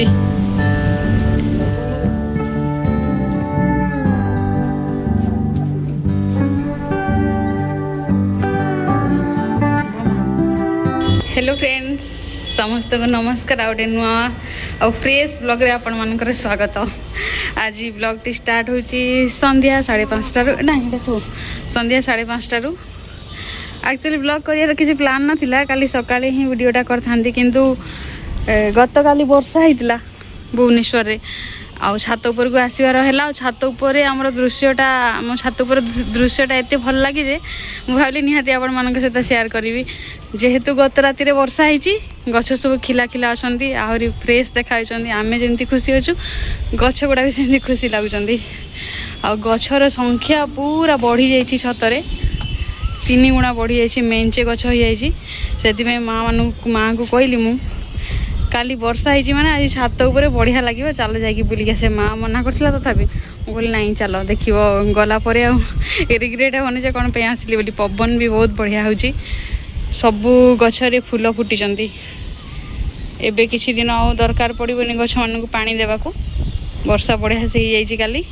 देखुची। Hello friends, समस्त को नमस्कार। आउटे नुआ और फ्रेश ब्लॉग रे आपण मानकर स्वागत। आज ब्लॉग टी स्टार्ट होची संध्या 5:30 ना देखो संध्या 5:30। एक्चुअली ब्लॉग करियर किसी प्लान नथिला, काली सकाळे ही वीडियोटा करथांती किंतु गत काली वर्षा होइतिला भुवनेश्वर रे। आ छात ऊपर को आसबार है। छात उपर आम दृश्यटा आम छात उपर दृश्यटा एत भल लगे जे भाविली निहाती आपण मान सहित शेयर करी। जेहेतु गत राति वर्षा होती गछ सब खिला खिला अच्छा आहरी फ्रेश देखा। आमे जमी खुशी अच्छु गछ गुड़ा भी सेमती खुशी लगुच। आ गछर संख्या पूरा बढ़ी जाइए छतरे 3 गुणा बढ़ी जाइए। मेंचे गछ हो जाए माँ को कहली मु काली वर्षा होती माने आज छात उपर बढ़िया लगे चलो जाकि बुलिक से माँ मना करथिला तथापि बोली नहीं चलो देख गला रिग्रेट होनी जे कौन पे आसली बोली। पवन भी बहुत बढ़िया हो सबू गछरे फूल फुटी। एबे किछि दिन आ दरकार पड़ोनी गछ मान पानी देवाकू। वर्षा बढ़िया से ही जाइए काली।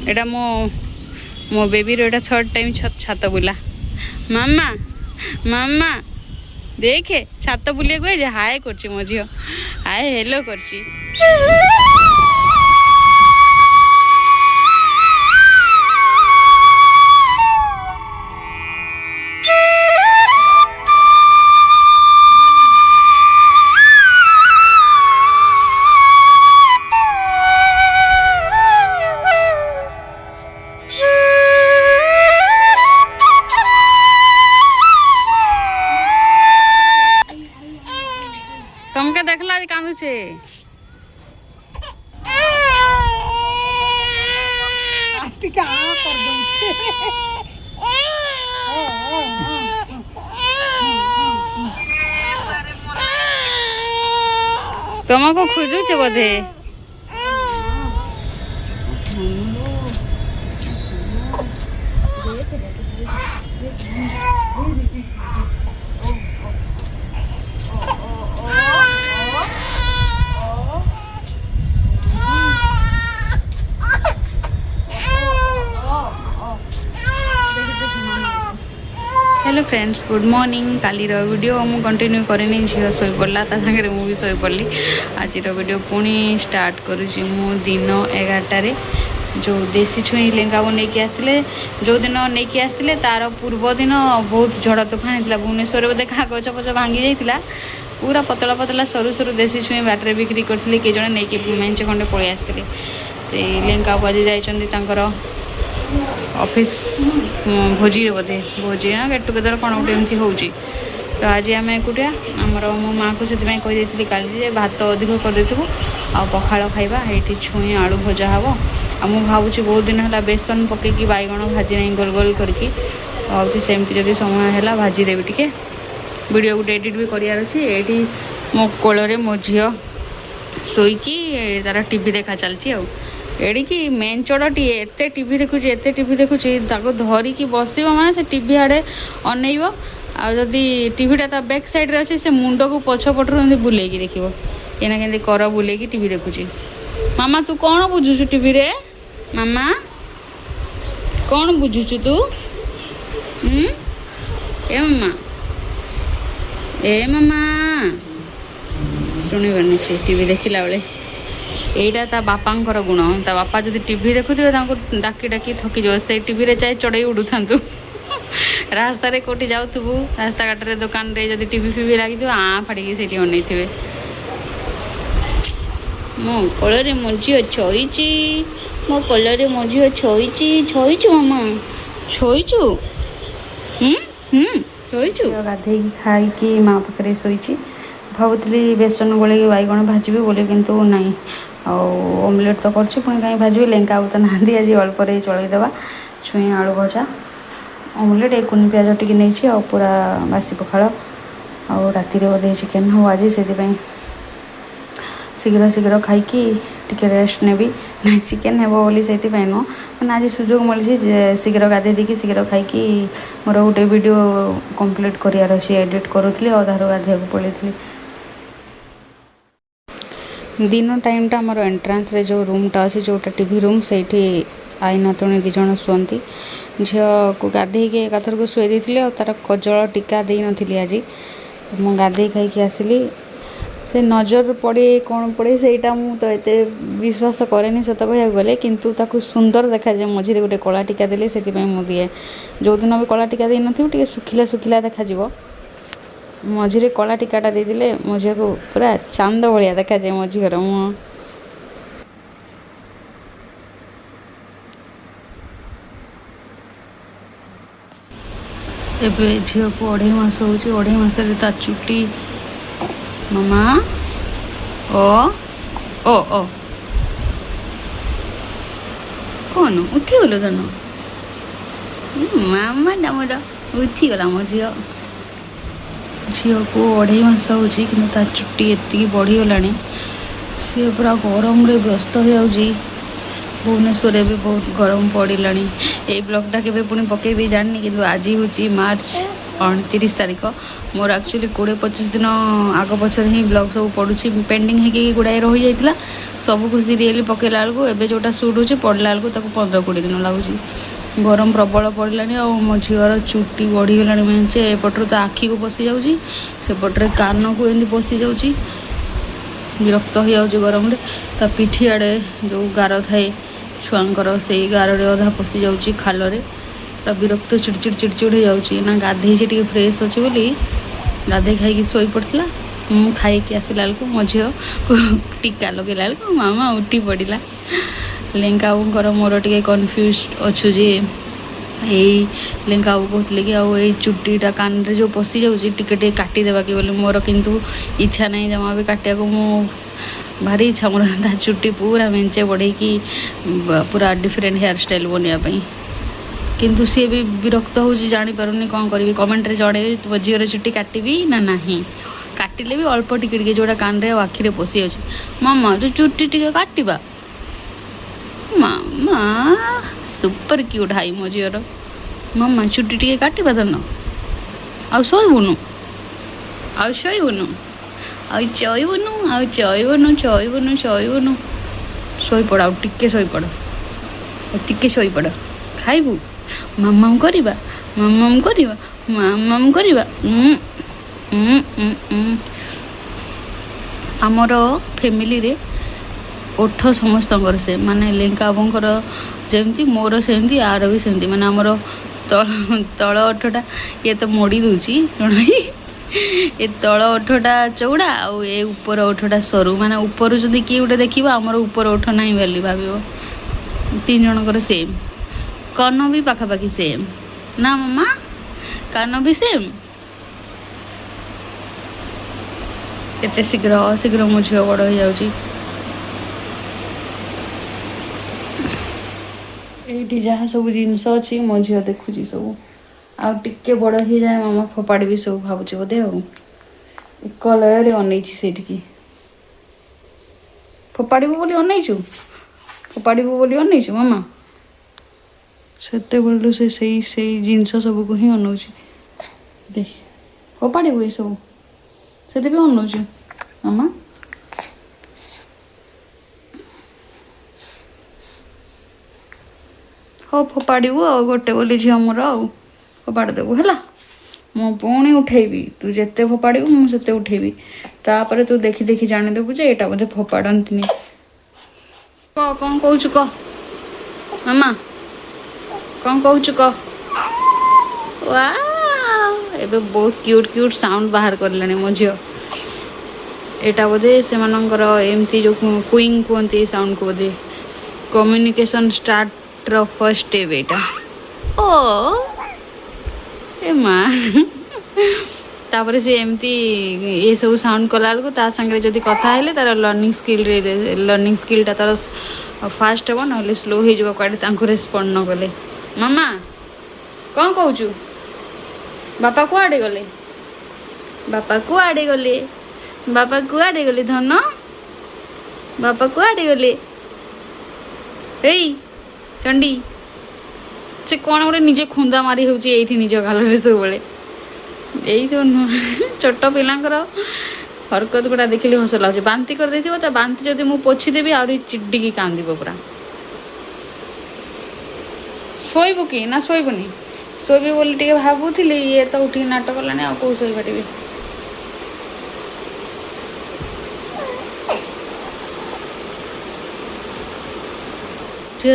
एटा मो बेबी रो 3rd टाइम छात बुला। मामा मामा देखे छात बुलिया गए हाय करची मो झियो हाय हेलो करची। तुमके देखला कांदुचे तुमको खोजुचे बोधे। Hello friends, good morning. काली वीडियो मु कंटिन्यू करनी झील शोई पड़ा सागर मुझे शोई पड़ी। आज वीडियो पुणी स्टार्ट करुँची मु दिन 11टारे। जो देसी छुई लेंगा वो नहीं आसते जो दिन नहीं आसते तार पूर्व दिन बहुत झड़ तोफान होता भुवनेश्वर बोधे क्या गच पच भांगी जाता। पूरा पतला पतला सरू सरू देसी छुई बाटर बिक्री करते किए जन नहीं मेंचे खंडे पलि आसते। से लेंगा आज जाइर ऑफिस भोजी बोधे भोजी ना गेट टुगेदर कौन गोटे एमती हो। तो आज आम एकुटिया आमर मो माँ को से कही काली भात अधिक कर पखाड़ खाइबा ये छुई आलू भजा हम। आ मु भावुँ बहुत दिन है बेसन पकईकि बैगण भाजी ना गोल गोल करके भावुँ सेमती जदि समय है भाजीदेवी टे। वीडियो गोटे एडिट भी करार अच्छी। ये मो कोल मो झील शोईकी तार टीवी देखा चलती। एड़िकी मेंचड़टी एत टीवी देखुची एत टीवी देखुची धरिकी बस माने से टीवी आड़े अनैब। आदि टीवीटा ता बैक साइड रे अच्छे से मुंड को पछपटर बुले देख एना के कर बुले टीवी देखुची। मामा तू कौन बुझुचु टीवी रे? मामा कौन बुझुचु तू? ए मामा ए मामा शुणबनी से टीवी देखला बेले। एटा ता बापांकर गुण। ता बापा जदि टीवी देखुथिबे तांको डाकी डाकी थकी जाओ से टीवी रे चाहे चढ़ई उड़ुथांतु। रास्ता रे कोटी जाउथबु रास्ता घाट रे दुकान रे जदि टीवी फीवी लागी आ फाड़ी सेठी अनैथिबे। मो कोलरे मो झियो छोईची मो कोलरे मो झियो छोईची छोईचु मामा छोईचु छोईचु। गाधे खाई माँ पाखे शोची भावुली बेसन गोल बैगण भाजी बोले किंतु नहीं ऑमलेट तो कर कहीं भाजी लेंका आउ तो ना आज अल्प चलईदेवा छुई आलू भजा ऑमलेट एक कुन प्याज टी नहीं आ पूरा बासी पखाड़ आउ राति बोधे चिकेन हम आज से शीघ्र शीघ्र खाई टिके रेस्ट नेबी ना चिकेन हे बोली से नुह मैंने आज सुजोग मिली शीघ्र गाधे देकी शीघ्र खाई मोर गोटे वीडियो कंप्लीट करार अच्छी एडिट करूली अधारू गाधे पलि दिन टाइमटा आमर एंट्रांस रे जो रूमटा अच्छे जोटा टीवी रूम से आई नातुणी दी जन शुअती झील को गाधेक एकाथर को शुई देती और तार कजल टीका दे नी आज मु गाधे खाई आसली से नजर पड़े कौन पड़े सेटा मु तो एते विश्वास कैनि सत कह गले किंतु ताकू सुंदर देखा जाए मझे गोटे कला टीका देले से मु दिए जो दिन भी कला टीका दे नी सुखिला सुखिला देखा मझे कला टीकाटा देदेले मो झील को पूरा चांद भाया देखा जाए मो झीर मुँह एबे झील को 2.5 मास हो 2.5 मास ता चुटी मामा ओ ओ ओ कौन उठीगल तन मामा डामर उठीगला मो झील झील को 2.5 मास हो कि चुट्टी एति बढ़ीगला सी पूरा गरम रे व्यस्त हो जाऊँगी भुवनेश्वर भी बहुत गरम पड़ा ये ब्लॉगटा के पुणी पकेबी जानी कि आज हूँ मार्च 29 तारीख मोर एक्चुअली 20-25 दिन आग पचर ही ब्लॉग सब पड़ुची पेंडिंग होगी गुड़ाए रही जाता सब कुछ सीरियली पकेला बेलू एवं जोटा सुट हो पड़ला बेलू 15-20 दिन लगुच गरम प्रबल पड़ा और मो झीर चुट्टी बढ़ीगला मेचे एपटर तो आखि को पशि जापटे कान को एमती पशि जाऊँगी विरक्त हो जाऊँगी गरम ता पिठी आड़े जो गार थाए छुआंकर से गार अधा पशि जाऊँगी खाल विरक्त चिड़चिड़ चिड़चिड़ हो जाऊँगी ना गाधे टे फ्रेश अच्छे बोली गाधे खाई शोई पड़ता मु खाई आसला बेलू मो झील टीका लगेला बेलू मामा उठी पड़ा लेंका बाबूर मोर टे कन्फ्यूज अच्छु जे यही लेंका बाबू कहते कि आई चुट्टीटा कान रे जो पशि जाऊँगी टे काटिदेवा कि बोले मोर किंतु इच्छा नहीं जमा भी काटिया को मु भारी इच्छा मोर चुट्टी पूरा मेंचे बढ़े कि पूरा डिफरेंट हेयर स्टाइल बनवाई किंतु सी भी विरक्त हो जापारे कौन करी कमेंट रे जड़े तुम झीर चुट्टी काटबी ना नहीं काटिले भी अल्प टिके जोड़ा कान रे आखिरे पशि अच्छे मामा तू चुट्टी टिके काटवा मामा सुपर क्यूट हाई मो झीर मामा चुट्टी टिके काटवा धन आ शोबुनु आ शोबुनु आ चयबुनु आ चयबुनु चयबुनु चयबुनु शोई पड़ आ टिके शोई पड़ टिके शोई पड़ खाइबू मामा करवा मामा करवा मामा करवा आमर फैमिली रे ओठ समस्त से माने लेंका बाबूर जमती मोर सेमती आर भी सेमती माने आमर तल ओठटा ये तो मोड़ी दूची ये तल ओठटा चौड़ा आउ ये ऊपर ओठटा सरू माने ऊपर जदि किए गोटे देखा आमर ऊपर ओठ ना बोली भाव 3 जनकर सेम कान भी पाखापाखि सेम ना मामा कान भी सेम एते शीघ्र शीघ्र मो झील बड़ हो जाऊँगी ये जहाँ सब जिनस अच्छी मो झील देखुची सब आ टिके बड़ हो जाए मामा फोपाड़ी सब भावुचे बोधे एक लय अनईची से फोपाड़ू बोली अनईचु फोपाड़ू बोली अनईचु मामा सेतेबेलू से जिनस सब को ही अनौची दे फोपाड़ू ये सब से अनौचु मामा हाँ फोपाड़ू आ गोटे बोली झील मोर फोपाड़ देबू है मु पुणी उठेबी तू जिते फोपाड़ू मुझे उठेबी तापर तू देखी देखी जानीदेबू जे यहाँ बोधे फोपाड़ती कौन कहूँ कह मामा कौन कहूँ कह एबे बहुत क्यूट क्यूट साउंड बाहर करलानी मो झील एटा बोधे से एमती जो क्विंग कहते साउंड को बोधे communication start row first step एटा ओ ए माँ तापर से एमती ये सब साउंड कला बेलू ता संगे जदि कथा हेले तार लर्निंग स्किलटा तार फास्ट हे ना स्लो हो कड़े रेस्पॉन्ड न कले मामा कौन कहूँ बापा कुआड़े गले बापा कुआड़े गले बापा कुआड़े गले धन बापा कुआड़े गले चंडी से कौन गोटे निजे खुंदा मारी होची निज गाल सब बड़े यही सब नुह छोट पिलांकर हरकत गुड़ा देखिले हस लगे बांती कर देथिबो ता बांती जदि मु पोछि देबी आउरी चिड्डिकी कांदिबो पूरा शोइबो कि ना शोइबोनी शोइबी बोली टिके भाबुथिली ये तो उठी नाटक कलानी आ को शोइ पारिबी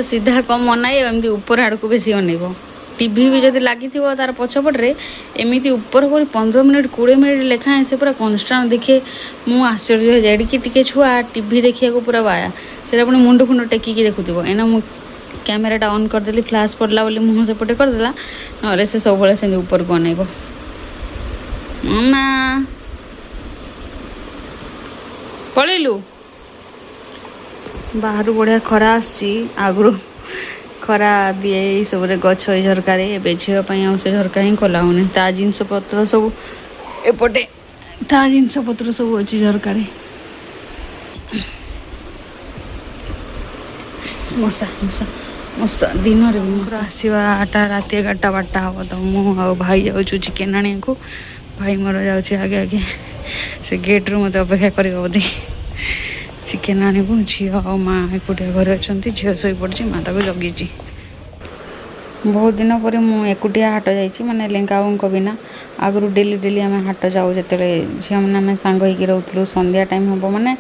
सीधा कम मनाई एमती ऊपर आड़ को बेसी अनेब टीवी भी जब लगी तार पछपटे एमती ऊपर कर 15 मिनिट 20 मिनिट लेखाएं से पूरा कन्स्टाट देखे मु आश्चर्य हो जाए टी छुआ टीवी देखा पूरा बाया से पुणी मुंड फुंड टेकिकी देखुव एना मु कैमेराटा ऑन करदेली फ्लाश पड़ला बोली मुँह सेपटे करदेला ना से सब से ऊपर को अनेब ना पलैलु बाहर बढ़िया खरा आगु खरा दिए सब गछ झरकार ए झीपाई से झरका ही खोला होनी ता जिनस पत्र सब एपटे ता जिनस पत्र सब अच्छी झरकार मशा मशा मशा दिन आसवा 8टा राति 11टा 12टा हम तो मु भाई जाऊँ चिकेन आने को भाई मोर जाऊँ आगे आगे से गेट्रु मत अपेक्षा कर बोधे चिकेन आनबू झी और माँ एकुटिया घर अच्छा झील शोई पड़ी माँ ताको जगी बहुत दिन पर मुझे एकुटिया हाट जाइए माने लेंका बिना आगु डेली डेली आम हाट जाऊ जो झील मैंने आम सांग हो रोलू संध्या टाइम हम माने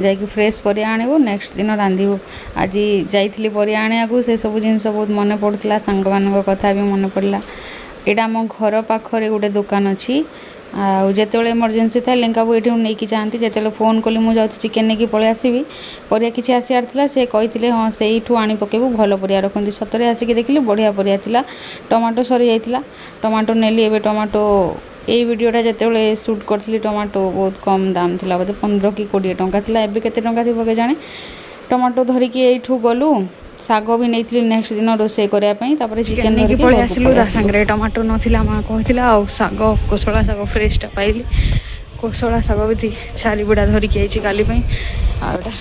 जाकि फ्रेश परिया आणबू नेक्स्ट दिन रांधबू आज जाइली परिया आने से सब जिन बहुत मन पड़ूला सांग मान कथा भी मन पड़ा यहाँ आम घर पाखे गोटे दुकान अच्छी आते इमरजेंसी था लेंकाबू ये नहीं जाती जिते फोन कली मुझे चिकेन नहीं पलि आसबि परिया किसी आसार से कही हाँ से आनी पकेबू भल परिया रखती सतरे आसिक देखिली बढ़िया परिया थिला टमाटो सरी जाइथिला टमाटो नेली एबे टमाटो ये वीडियोटा जिते सुट करी टमाटो बहुत कम दाम था बोधे 15 कि 20 टंका था एबे केते टंका थी के जाने टमाटो धरिकी एठू गलु शाग भी नहीं नेक्स्ट दिन रोषे करने चिकेन नहीं पलि आसलु सांगे टमाटो नाला माँ कहला शाग कोसला शाग फ्रेशटा पाइली कोसला शाग भी 4 बिड़ा धरिकी आई काली आटा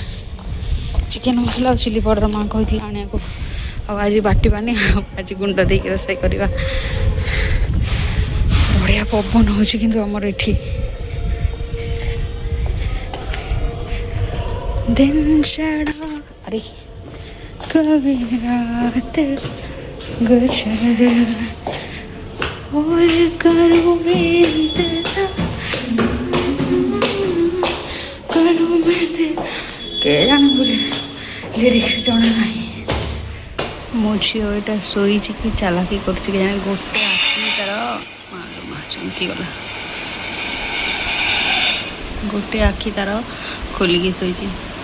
चिकेन मसला और चिली पाउडर माँ कहती आने को आज बाटिबानी आज गुंड देकी रोषे करवा बढ़िया पवन होमर ये दिन अरे कभी रात गुजर और करूँ के जाने बोले लिरिक्स जना ना मो झील यहाँ शोई कि चालाकी कर गोटे आखि तार माँ चमकी गला गोटे आखि तार खोलिकी शोई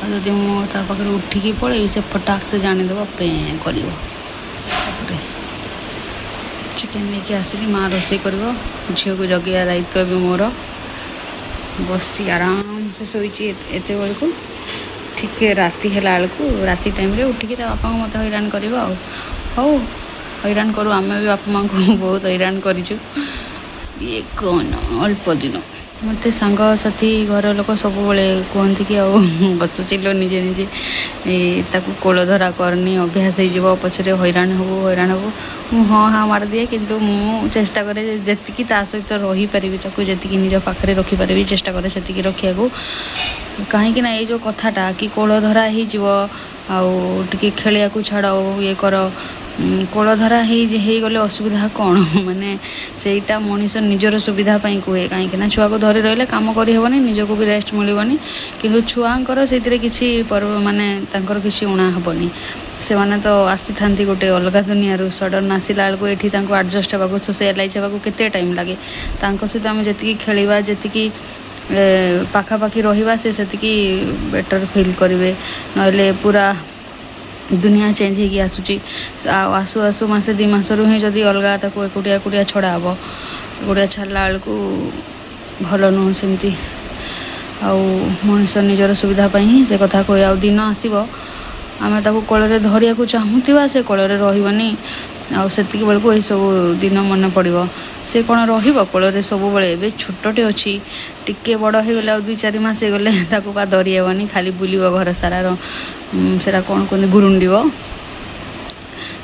जदि मुझे उठिकी पलैबी से फटाक से जानीदेव पे कर चिकेन लेके आसिली माँ रोषे कर झील को जगह दायित्व भी मोर बसी आराम से शोची एत बेलू ठीक राति है राति टाइम रे उठिकी बापा को मत हैरान कर हौ हैरान करूँ आम भी बापा माँ को बहुत हैरान करूँ ये कौन अल्प दिन मत सांगसाथी घर लोक सब कहती कि बसुचिल निजे निजे ताकू कोल धरा करनी अभ्यास हो पछरे हैरान हबू मु हाँ हाँ मार दिए किंतु मु चेष्टा करे जी सहित रही पारि जी निज पाखे रखिपारि चेष्टा करे से रखा कहीं ये जो कथाटा कि कोल धरा हो खेलिया छाड़ ये कर कोल धरा गले असुविधा कौन माने सेटा मनीष निजर सुविधा कहे कहीं छुआ को धरी रही कम करहबनी निजक भी रेस्ट मिलबनी किंतु छुआंकर से किसी माने किसी उणा हेनी से मैंने तो आसी था गोटे अलग दुनिया सडन आसला बेलू ये आडजस्ट होगा सोशलाइज होगा केते टाइम लगे सहित आम जी खेलवा जी पाखापाखि रहा से बेटर फिल करेंगे ना पूरा दुनिया चेंज होगी आसूची आसु आसु मसे 2 मास ही जदि अलग एकुटिया एकुटिया छड़ा हम एकुटिया छाड़ा बेलू भल नुह सेमती मनीष निजर सुविधा ही से कथा कहे आ दिन आसब आम कोल धरिया चाहूबा से कोल रही आती बेलू ये सब दिन मन पड़ो से कौन रोल सब बड़े छोटे अच्छी टिके बड़ हो गला 2-4 मास गले बा धरी हेनी खाली बुल घर सारा सेरा कौन कहते गुरुंड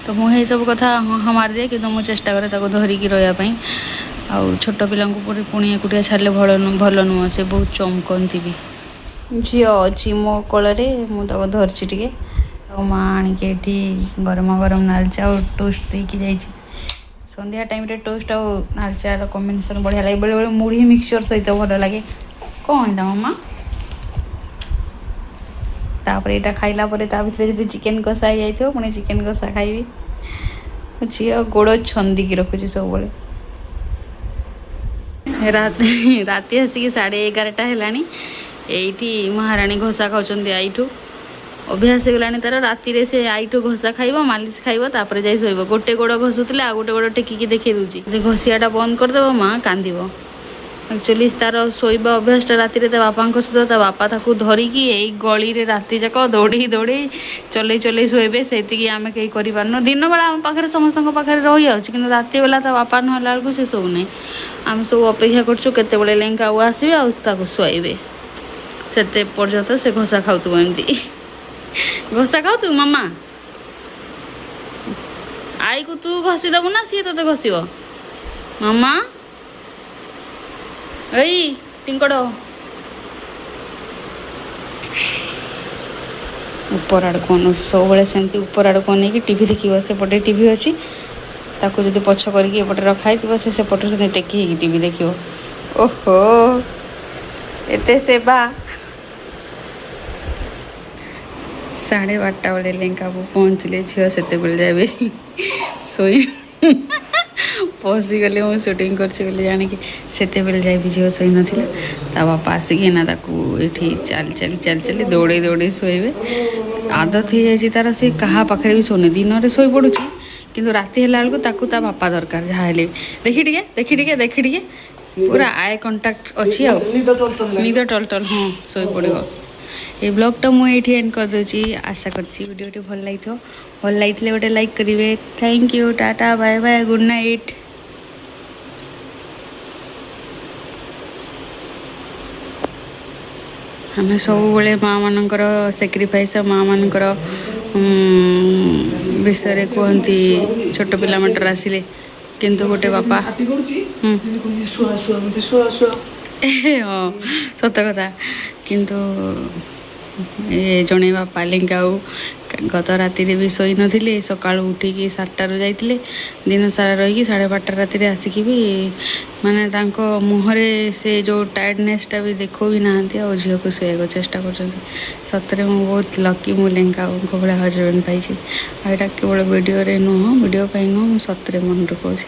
तो मुझे सब कथा हाँ मार दिए कि मुझे चेष्टा करे धरिकी रही ଆଉ ଛୋଟ ପିଲାଙ୍କୁ ପୁଣି ଏକୁଟିଆ ଛାଡ଼ିଲେ ଭଲ ନୁହଁ, ସେ ବହୁତ ଚମକନ୍ତି ବି। ଝିଅ ଅଛି ମୋ କୋଳରେ, ମୁଁ ତାକୁ ଧରିଛି ଟିକେ। ଆଉ ମା ଆଣିକି ଏଠି ଗରମ ଗରମ ନାଲି ଚା ଆଉ ଟୋଷ୍ଟ ଦେଇକି ଯାଇଛି। ସନ୍ଧ୍ୟା ଟାଇମ୍ରେ ଟୋଷ୍ଟ ଆଉ ନାଲି ଚାର କମ୍ବିନେସନ୍ ବଢ଼ିଆ ଲାଗେ। ବେଳେବେଳେ ମୁଢ଼ି ମିକ୍ସଚର୍ ସହିତ ଭଲ ଲାଗେ। କ'ଣ ଏଇଟା ମାମା? ତାପରେ ଏଇଟା ଖାଇଲା ପରେ ତା ଭିତରେ ଯଦି ଚିକେନ୍ କଷା ହେଇଯାଇଥିବ, ପୁଣି ଚିକେନ୍ କଷା ଖାଇବି। ଝିଅ ଗୋଡ଼ ଛନ୍ଦିକି ରଖୁଛି ସବୁବେଳେ। ରାତି ଆସିକି 11:30 ହେଲାଣି। ଏଇଠି ମହାରାଣୀ ଘଷା ଖାଉଛନ୍ତି ଆଇଠୁ। ଅଭ୍ୟାସ ହେଇଗଲାଣି ତାର, ରାତିରେ ସେ ଆଇଠୁ ଘଷା ଖାଇବ, ମାଲିସ ଖାଇବ, ତାପରେ ଯାଇ ଶୋଇବ। ଗୋଟେ ଗୋଡ଼ ଘଷୁଥିଲେ ଆଉ ଗୋଟେ ଗୋଡ଼ ଟେକିକି ଦେଖେଇ ଦେଉଛି। ଯଦି ଘଷିଆଟା ବନ୍ଦ କରିଦେବ ମା କାନ୍ଦିବ। ଆକ୍ଚୁଆଲି ତାର ଶୋଇବା ଅଭ୍ୟାସଟା ରାତିରେ ତା ବାପାଙ୍କ ସହିତ, ତା ବାପା ତାକୁ ଧରିକି ଏଇ ଗଳିରେ ରାତି ଯାକ ଦୌଡ଼ି ଚଲେଇ ଶୋଇବେ। ସେତିକି ଆମେ କେହି କରିପାରୁନୁ। ଦିନବେଳା ଆମ ପାଖରେ ସମସ୍ତଙ୍କ ପାଖରେ ରହିଯାଉଛି, କିନ୍ତୁ ରାତି ବେଲା ତା ବାପା ନହେଲା ବେଳକୁ ସେ ଶୋଉନାହିଁ। ଆମେ ସବୁ ଅପେକ୍ଷା କରୁଛୁ କେତେବେଳେ ଲେଙ୍କା ଆଉ ଆସିବେ ଆଉ ତାକୁ ଶୁଆଇବେ। ସେତେ ପର୍ଯ୍ୟନ୍ତ ସେ ଘଷା ଖାଉଥିବ ଏମିତି। ଘଷା ଖାଉଥିବୁ ମାମା? ଆଈକୁ ତୁ ଘଷି ଦେବୁ ନା ସିଏ ତୋତେ ଘଷିବ? ମାମା ଏଇ ଟିଙ୍କଡ଼ ଉପର ଆଡ଼କୁ ଅନଉଛି ସବୁବେଳେ, ସେମିତି ଉପର ଆଡ଼କୁ ଅନେଇକି ଟିଭି ଦେଖିବ। ସେପଟେ ଟିଭି ଅଛି, ତାକୁ ଯଦି ପଛ କରିକି ଏପଟେ ରଖା ହେଇଥିବ, ସେ ସେପଟରୁ ସେମିତି ଟେକି ହେଇକି ଟିଭି ଦେଖିବ। ଓହୋ, ଏତେ ସେବା। 12:30 ବେଳେ ଲେଙ୍କାକୁ ପହଞ୍ଚିଲେ ଝିଅ ସେତେବେଳେ ଯାଏ ଶୋଇ ପଶିଗଲି। ମୁଁ ସୁଟିଂ କରୁଛି ବୋଲି ଜାଣିକି ସେତେବେଳେ ଯାଇ ବି ଝିଅ ଶୋଇନଥିଲା। ତା ବାପା ଆସିକି ନା ତାକୁ ଏଇଠି ଚାଲି ଦୌଡ଼େଇ ଶୋଇବେ। ଆଦତ ହେଇଯାଇଛି ତାର, ସେ କାହା ପାଖରେ ବି ଶୋଉନି। ଦିନରେ ଶୋଇପଡ଼ୁଛି, କିନ୍ତୁ ରାତି ହେଲା ବେଳକୁ ତାକୁ ତା ବାପା ଦରକାର ଯାହା ହେଲେ ବି। ଦେଖି ଟିକେ ପୁରା ଆଏ କଣ୍ଟାକ୍ଟ ଅଛି। ଆଉ ନିଦ ଟଲଟଲ, ହଁ ଶୋଇପଡ଼ିବ। এই ବ୍ଲଗ୍ଟା ମୁଁ ଏଇଠି ଏଣ୍ଡ କରିଦେଉଛି। ଆଶା କରିଛି ଭିଡ଼ିଓଟି ଭଲ ଲାଗିଥିବ। ଭଲ ଲାଗିଥିଲେ ଗୋଟେ ଲାଇକ୍ କରିବେ। Thank you, tata, bye bye, good night. ଆମେ ସବୁବେଳେ ମାଆମାନଙ୍କର ସାକ୍ରିଫାଇସ୍, ମାଆମାନଙ୍କର ବିଷୟରେ କୁହନ୍ତି ଛୋଟ ପିଲା ମ୍ୟାଟର୍ ଆସିଲେ, କିନ୍ତୁ ଗୋଟେ ବାପା ହଁ ସତ କଥା। କିନ୍ତୁ ଜଣେ ବାପା ଲେଙ୍କା ଆଉ ଗତ ରାତିରେ ବି ଶୋଇନଥିଲେ। ସକାଳୁ ଉଠିକି 7ଟାରୁ ଯାଇଥିଲେ, ଦିନ ସାରା ରହିକି 12:30 ରାତିରେ ଆସିକି ବି ମାନେ ତାଙ୍କ ମୁହଁରେ ସେ ଯେଉଁ ଟାୟାର୍ଡ଼ନେସ୍ଟା ବି ଦେଖାଉ ବି ନାହାନ୍ତି, ଆଉ ଝିଅକୁ ଶୋଇବାକୁ ଚେଷ୍ଟା କରୁଛନ୍ତି। ସତରେ ମୁଁ ବହୁତ ଲକି, ମୁଁ ଲେଙ୍କାଙ୍କ ଭଳିଆ ହଜବେଣ୍ଡ ପାଇଛି। ଆଉ ଏଇଟା କେବଳ ଭିଡ଼ିଓରେ ନୁହଁ, ଭିଡ଼ିଓ ପାଇଁ ନୁହଁ, ମୁଁ ସତରେ ମନରୁ କହୁଛି।